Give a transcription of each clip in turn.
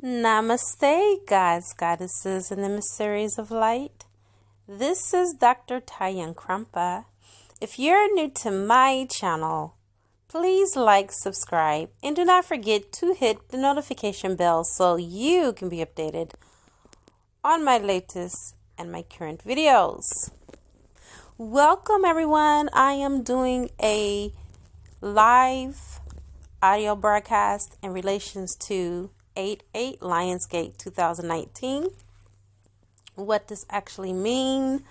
Namaste, gods, goddesses, and emissaries of light. This is Dr. Tyan Krumpa. If you're new to my channel, please like, subscribe, and do not forget to hit the notification bell so you can be updated on my latest and my current videos. Welcome, everyone. I am doing a live audio broadcast in relations to 8/8 Lionsgate 2019. What does actually mean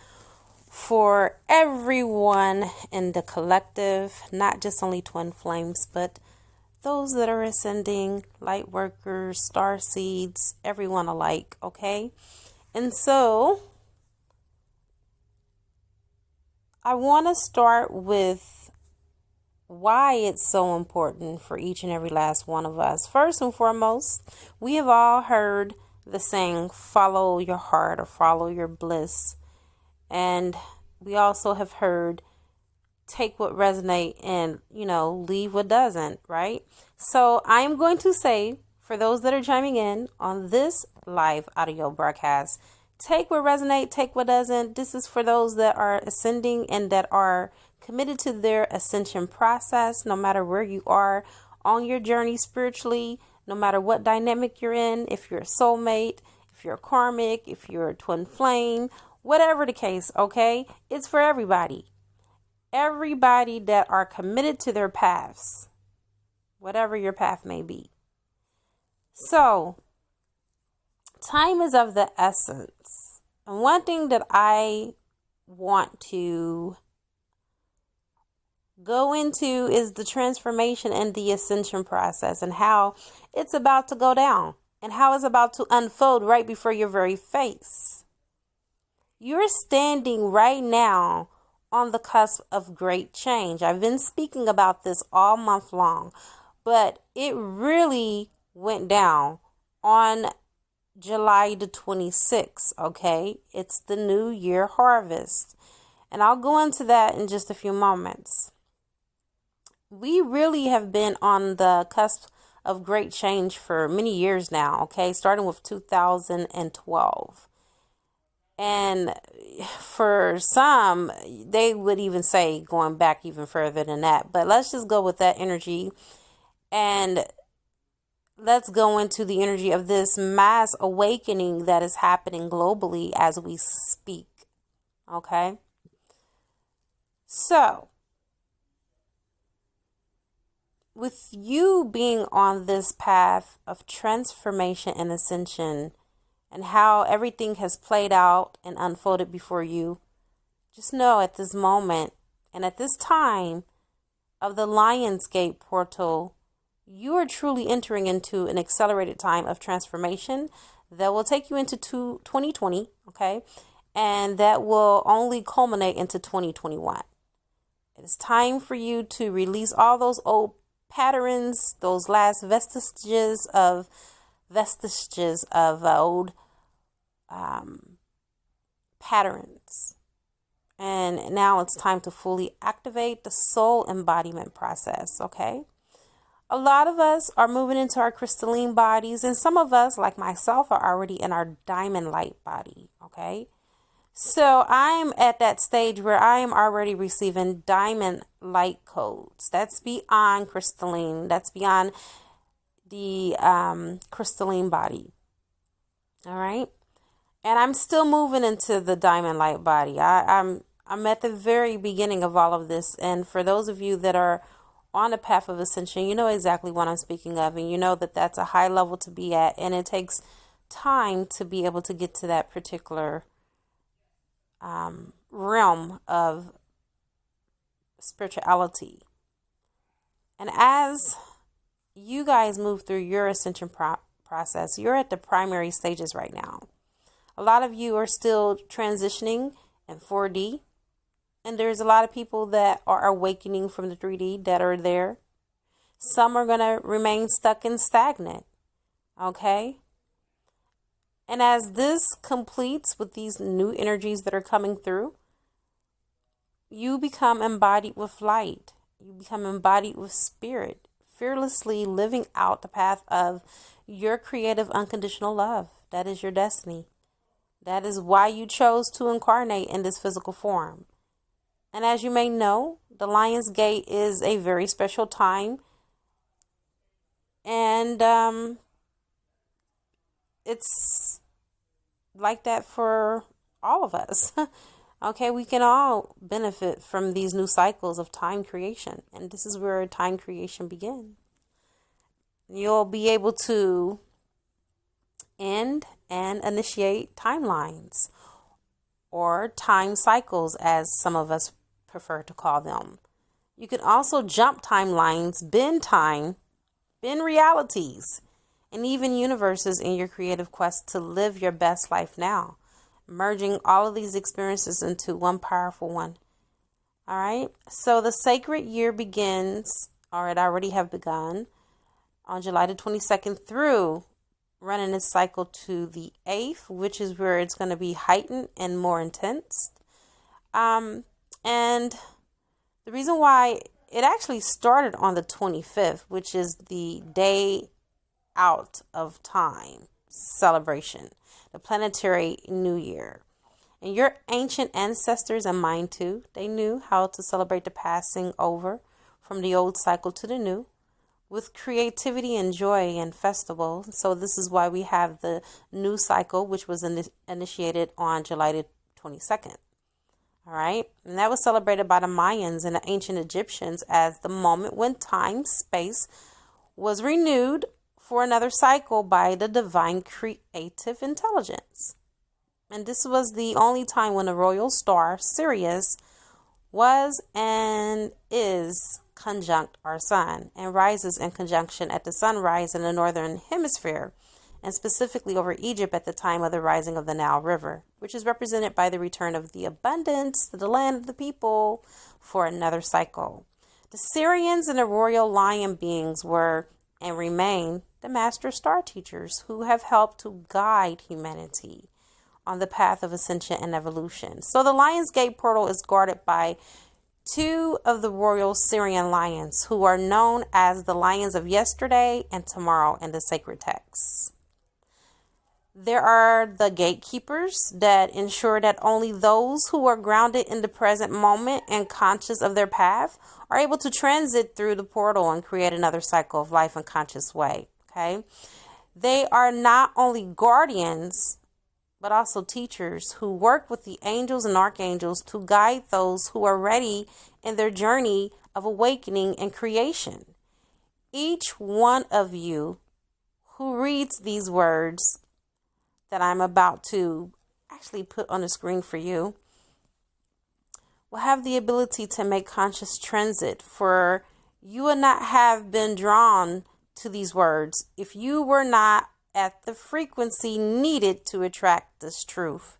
for everyone in the collective, not just only twin flames, but those that are ascending, light workers, star seeds, everyone alike, okay? And so I want to start with why it's so important for each and every last one of us. First and foremost, we have all heard the saying, follow your heart or follow your bliss. And we also have heard, take what resonates and, leave what doesn't, right? So I'm going to say, for those that are chiming in on this live audio broadcast, take what resonates, take what doesn't. This is for those that are ascending and that are committed to their ascension process, no matter where you are on your journey spiritually, no matter what dynamic you're in, if you're a soulmate, if you're karmic, if you're a twin flame, whatever the case, okay? It's for everybody. Everybody that are committed to their paths, whatever your path may be. So, time is of the essence. And one thing that I want to go into is the transformation and the ascension process and how it's about to go down and how it's about to unfold right before your very face. You're standing right now on the cusp of great change. I've been speaking about this all month long, but it really went down on July the 26th, okay? It's the New Year harvest. And I'll go into that in just a few moments. We really have been on the cusp of great change for many years now, okay? Starting with 2012. And for some, they would even say going back even further than that. But let's just go with that energy. And let's go into the energy of this mass awakening that is happening globally as we speak, okay? So, with you being on this path of transformation and ascension and how everything has played out and unfolded before you, just know at this moment and at this time of the Lionsgate portal, you are truly entering into an accelerated time of transformation that will take you into 2020, okay? And that will only culminate into 2021. It is time for you to release all those old patterns, those last vestiges of old patterns. And now it's time to fully activate the soul embodiment process, okay? A lot of us are moving into our crystalline bodies, and some of us, like myself, are already in our diamond light body, okay? So I'm at that stage where I am already receiving diamond light codes. That's beyond crystalline. That's beyond the crystalline body. All right. And I'm still moving into the diamond light body. I'm at the very beginning of all of this. And for those of you that are on the path of ascension, you know exactly what I'm speaking of. And you know that that's a high level to be at. And it takes time to be able to get to that particular realm of spirituality. And as you guys move through your ascension process, you're at the primary stages right now. A lot of you are still transitioning in 4D, and there's a lot of people that are awakening from the 3D that are there. Some are going to remain stuck and stagnant, okay? And as this completes with these new energies that are coming through, you become embodied with light. You become embodied with spirit, fearlessly living out the path of your creative unconditional love. That is your destiny. That is why you chose to incarnate in this physical form. And as you may know, the Lion's Gate is a very special time. And it's like that for all of us. Okay, we can all benefit from these new cycles of time creation. And this is where time creation begins. You'll be able to end and initiate timelines, or time cycles, as some of us prefer to call them. You can also jump timelines, bend time, bend realities, and even universes in your creative quest to live your best life now, merging all of these experiences into one powerful one. All right. So the sacred year begins, or it already have begun, on July the 22nd through running its cycle to the 8th, which is where it's going to be heightened and more intense. And the reason why it actually started on the 25th, which is the day out of time celebration, the planetary new year. And your ancient ancestors and mine too, they knew how to celebrate the passing over from the old cycle to the new with creativity and joy and festival. So this is why we have the new cycle, which was initiated on July the 22nd. All right. And that was celebrated by the Mayans and the ancient Egyptians as the moment when time, space was renewed for another cycle by the divine creative intelligence. And this was the only time when the royal star, Sirius, was and is conjunct our sun and rises in conjunction at the sunrise in the northern hemisphere, and specifically over Egypt at the time of the rising of the Nile River, which is represented by the return of the abundance to the land of the people for another cycle. The Syrians and the royal lion beings were and remain the master star teachers who have helped to guide humanity on the path of ascension and evolution. So the Lion's Gate portal is guarded by two of the royal Syrian lions, who are known as the lions of yesterday and tomorrow in the sacred texts. There are the gatekeepers that ensure that only those who are grounded in the present moment and conscious of their path are able to transit through the portal and create another cycle of life in a conscious way. Okay, they are not only guardians, but also teachers who work with the angels and archangels to guide those who are ready in their journey of awakening and creation. Each one of you who reads these words that I'm about to actually put on the screen for you will have the ability to make conscious transit, for you would not have been drawn to these words if you were not at the frequency needed to attract this truth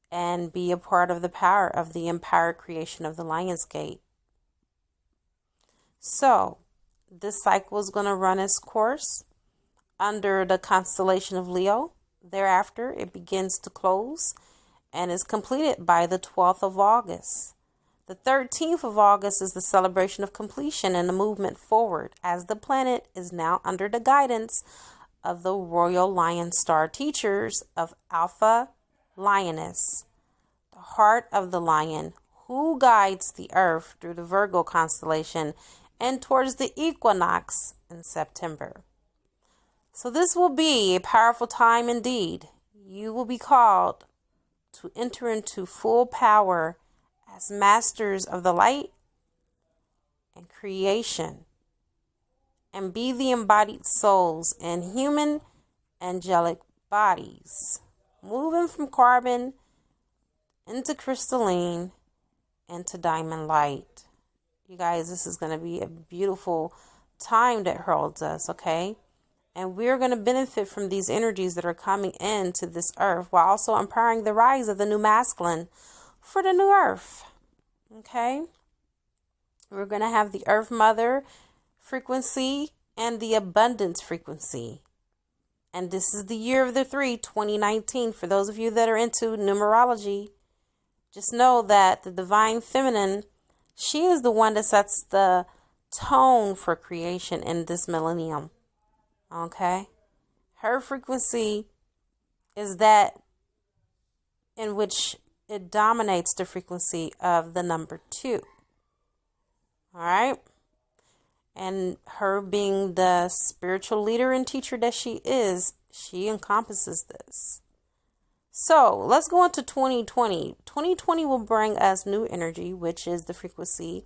and be a part of the power of the empowered creation of the Lion's Gate. So this cycle is going to run its course under the constellation of Leo. Thereafter, it begins to close and is completed by the 12th of August. The 13th of August is the celebration of completion and the movement forward, as the planet is now under the guidance of the royal lion star teachers of Alpha Lioness, the heart of the lion, who guides the earth through the Virgo constellation and towards the equinox in September. So this will be a powerful time indeed. You will be called to enter into full power as masters of the light and creation, and be the embodied souls in human angelic bodies, moving from carbon into crystalline into diamond light. You guys, this is going to be a beautiful time that heralds us, okay? And we're going to benefit from these energies that are coming into this earth, while also empowering the rise of the new masculine for the new earth. Okay? We're going to have the Earth Mother frequency and the abundance frequency. And this is the year of the 3, 2019. For those of you that are into numerology, just know that the divine feminine, she is the one that sets the tone for creation in this millennium. Okay? Her frequency is that in which it dominates the frequency of the number 2. All right? And her being the spiritual leader and teacher that she is, she encompasses this. So let's go into 2020. 2020 will bring us new energy, which is the frequency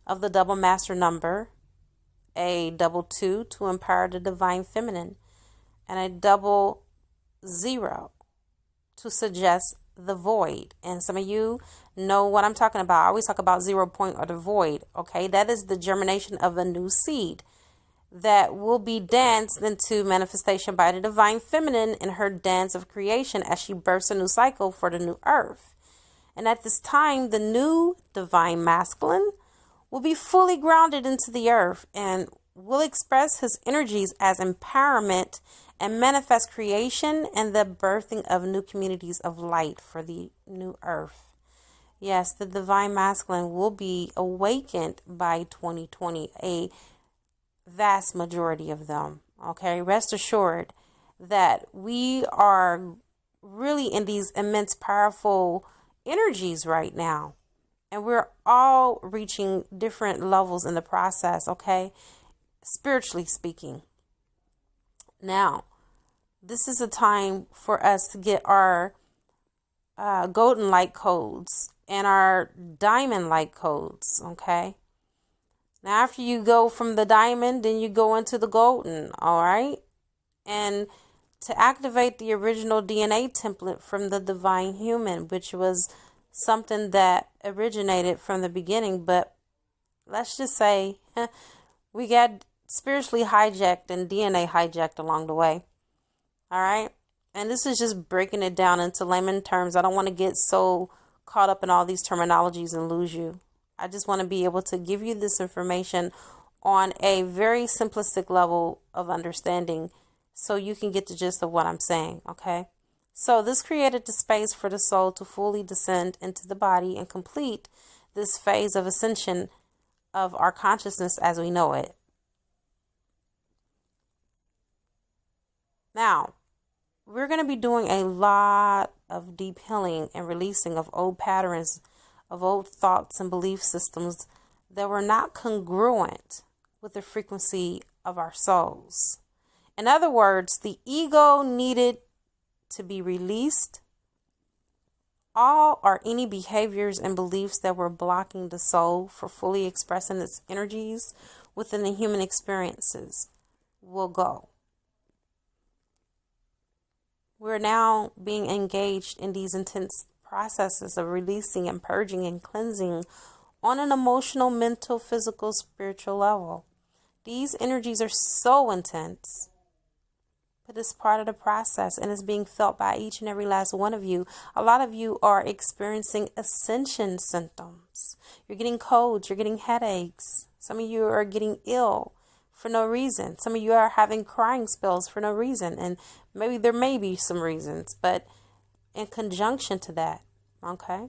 of the double master number, a double 2 to empower the divine feminine, and a double 0 to suggest the void. And some of you know what I'm talking about. I always talk about 0 point or the void. Okay, that is the germination of a new seed that will be danced into manifestation by the divine feminine in her dance of creation as she births a new cycle for the new earth. And at this time, the new divine masculine will be fully grounded into the earth and will express his energies as empowerment and manifest creation and the birthing of new communities of light for the new earth. Yes, the divine masculine will be awakened by 2020, a vast majority of them. Okay, rest assured that we are really in these immense, powerful energies right now. And we're all reaching different levels in the process, okay? Spiritually speaking. Now, this is a time for us to get our golden light codes and our diamond light codes, okay? Now, after you go from the diamond, then you go into the golden, all right? And to activate the original DNA template from the divine human, which was something that originated from the beginning, but let's just say we got spiritually hijacked and DNA hijacked along the way. All right. And this is just breaking it down into layman terms. I don't want to get so caught up in all these terminologies and lose you. I just want to be able to give you this information on a very simplistic level of understanding so you can get the gist of what I'm saying. Okay. So this created the space for the soul to fully descend into the body and complete this phase of ascension of our consciousness as we know it. Now, we're going to be doing a lot of deep healing and releasing of old patterns, of old thoughts and belief systems that were not congruent with the frequency of our souls. In other words, the ego needed to be released. All or any behaviors and beliefs that were blocking the soul for fully expressing its energies within the human experiences will go. We're now being engaged in these intense processes of releasing and purging and cleansing on an emotional, mental, physical, spiritual level. These energies are so intense, but it's part of the process and it's being felt by each and every last one of you. A lot of you are experiencing ascension symptoms. You're getting colds, you're getting headaches. Some of you are getting ill for no reason. Some of you are having crying spells for no reason. And maybe there may be some reasons, but in conjunction to that, okay?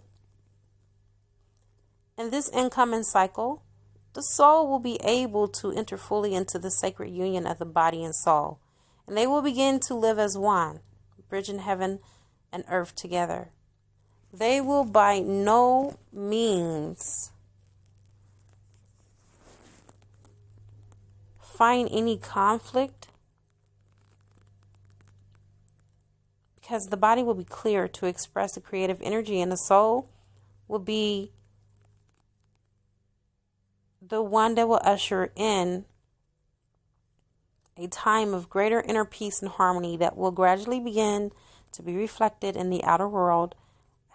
In this incoming cycle, the soul will be able to enter fully into the sacred union of the body and soul. And they will begin to live as one, bridging heaven and earth together. They will by no means find any conflict because the body will be clear to express the creative energy and the soul will be the one that will usher in a time of greater inner peace and harmony that will gradually begin to be reflected in the outer world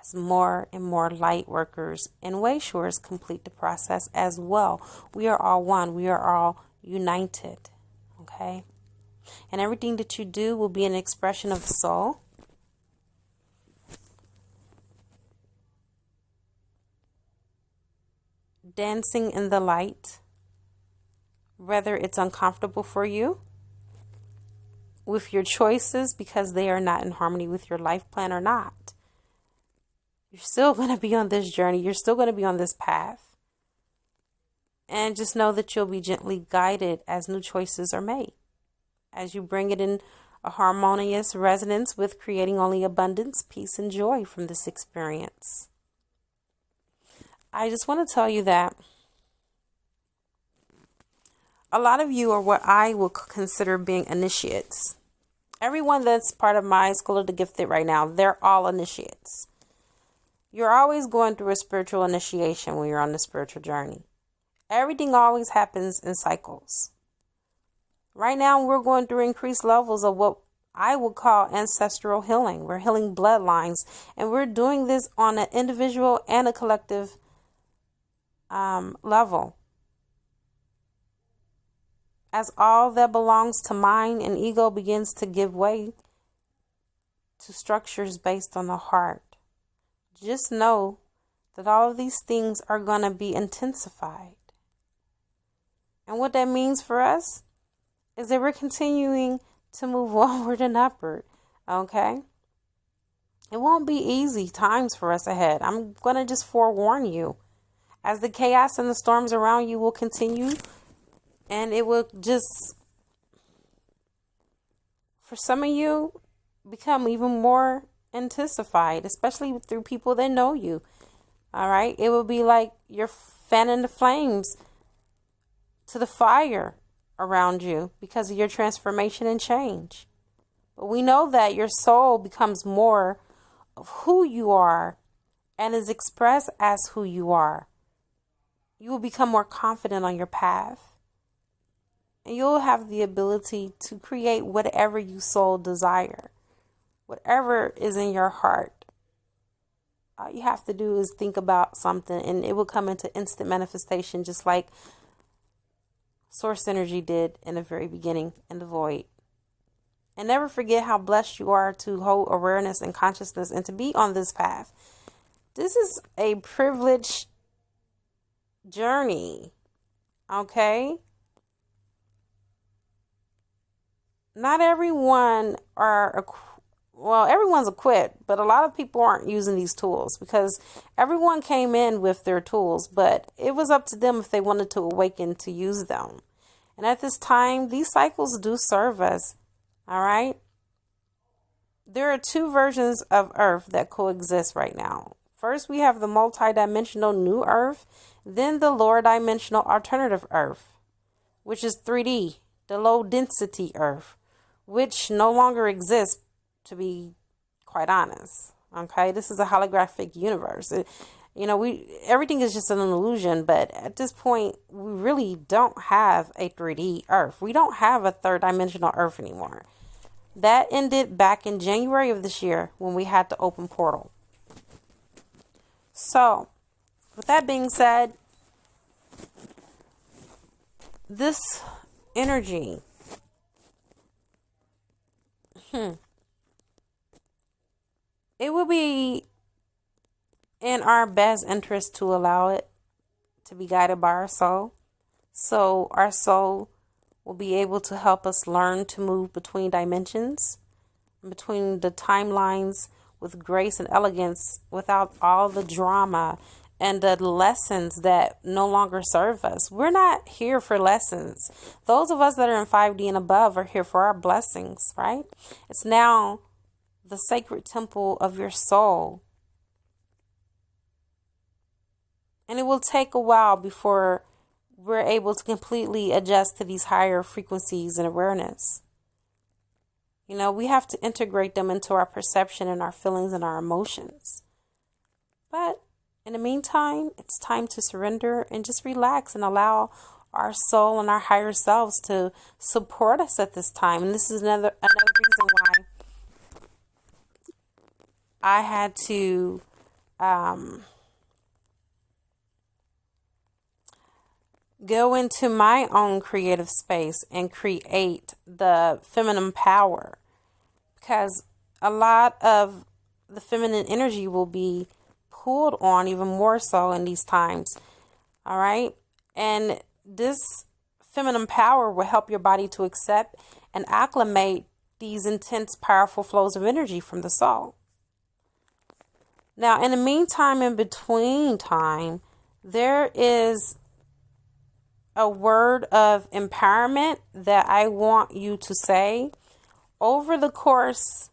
as more and more light workers and wayshores complete the process as well. We are all one. We are all united. Okay? And everything that you do will be an expression of the soul. Dancing in the light, whether it's uncomfortable for you with your choices because they are not in harmony with your life plan or not. You're still going to be on this journey. You're still going to be on this path. And just know that you'll be gently guided as new choices are made, as you bring it in a harmonious resonance with creating only abundance, peace, and joy from this experience. I just want to tell you that a lot of you are what I will consider being initiates. Everyone that's part of my School of the Gifted right now, they're all initiates. You're always going through a spiritual initiation when you're on the spiritual journey. Everything always happens in cycles. Right now, we're going through increased levels of what I would call ancestral healing. We're healing bloodlines, and we're doing this on an individual and a collective level. As all that belongs to mind and ego begins to give way to structures based on the heart, just know that all of these things are going to be intensified. And what that means for us is that we're continuing to move onward and upward, okay? It won't be easy times for us ahead. I'm going to just forewarn you. As the chaos and the storms around you will continue, and it will just, for some of you, become even more intensified, especially through people that know you, all right? It will be like you're fanning the flames to the fire around you because of your transformation and change. But we know that your soul becomes more of who you are and is expressed as who you are. You will become more confident on your path. And you'll have the ability to create whatever you soul desire. Whatever is in your heart. All you have to do is think about something and it will come into instant manifestation, just like Source Energy did in the very beginning in the void. And never forget how blessed you are to hold awareness and consciousness and to be on this path. This is a privileged journey, okay? Not everyone everyone's equipped, but a lot of people aren't using these tools because everyone came in with their tools, but it was up to them if they wanted to awaken to use them. And at this time, these cycles do serve us, all right? There are two versions of Earth that coexist right now. First, we have the multidimensional new Earth, then the lower dimensional alternative Earth, which is 3D, the low density Earth, which no longer exists, to be quite honest. Okay, this is a holographic universe. Everything is just an illusion, but at this point, we really don't have a 3D Earth. We don't have a third dimensional Earth anymore. That ended back in January of this year when we had to open portal. So, with that being said, this energy, it will be in our best interest to allow it to be guided by our soul. So our soul will be able to help us learn to move between dimensions, between the timelines with grace and elegance without all the drama and the lessons that no longer serve us. We're not here for lessons. Those of us that are in 5D and above are here for our blessings, right? It's now the sacred temple of your soul. And it will take a while before we're able to completely adjust to these higher frequencies and awareness. We have to integrate them into our perception and our feelings and our emotions. But in the meantime, it's time to surrender and just relax and allow our soul and our higher selves to support us at this time. And this is another reason why I had to go into my own creative space and create the Femininum Power, because a lot of the feminine energy will be pulled on even more so in these times. All right. And this Femininum Power will help your body to accept and acclimate these intense, powerful flows of energy from the soul. Now, in the meantime, in between time, there is a word of empowerment that I want you to say over the course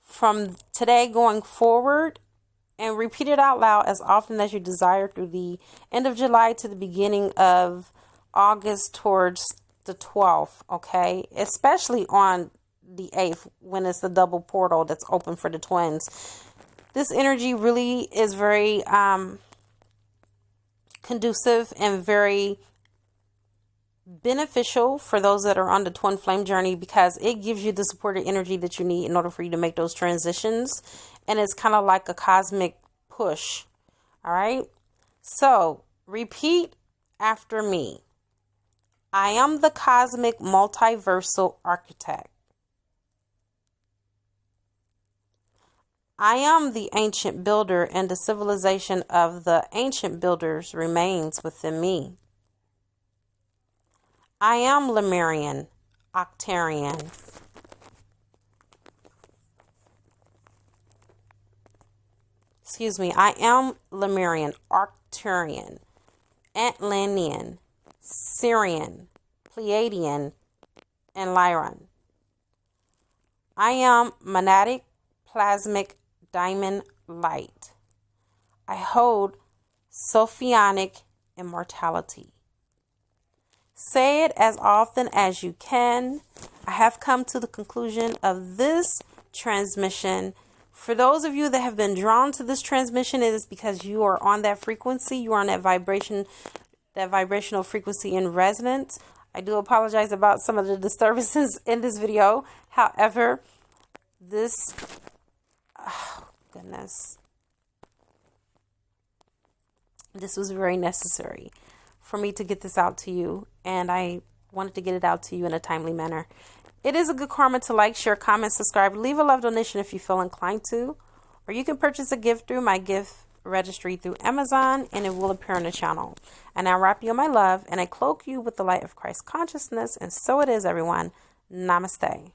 from today going forward, and repeat it out loud as often as you desire through the end of July to the beginning of August towards the 12th, okay? Especially on the 8th when it's the double portal that's open for the twins. This energy really is very conducive and very beneficial for those that are on the twin flame journey, because it gives you the supported energy that you need in order for you to make those transitions, and it's kind of like a cosmic push. All right, so repeat after me. I am the cosmic multiversal architect. I am the ancient builder, and the civilization of the ancient builders remains within me. I am Lemurian, Octarian. I am Lemurian, Arcturian, Atlantean, Syrian, Pleiadian, and Lyran. I am monadic, plasmic, diamond light. I hold Sophionic immortality. Say it as often as you can. I have come to the conclusion of this transmission. For those of you that have been drawn to this transmission, it is because you are on that frequency. You are on that vibration, that vibrational frequency in resonance. I do apologize about some of the disturbances in this video. However, this, oh goodness, this was very necessary for me to get this out to you, and I wanted to get it out to you in a timely manner. It is a good karma to like, share, comment, subscribe, leave a love donation if you feel inclined to, or you can purchase a gift through my gift registry through Amazon, and it will appear on the channel. And I wrap you in my love, and I cloak you with the light of Christ consciousness, and so it is, everyone. Namaste.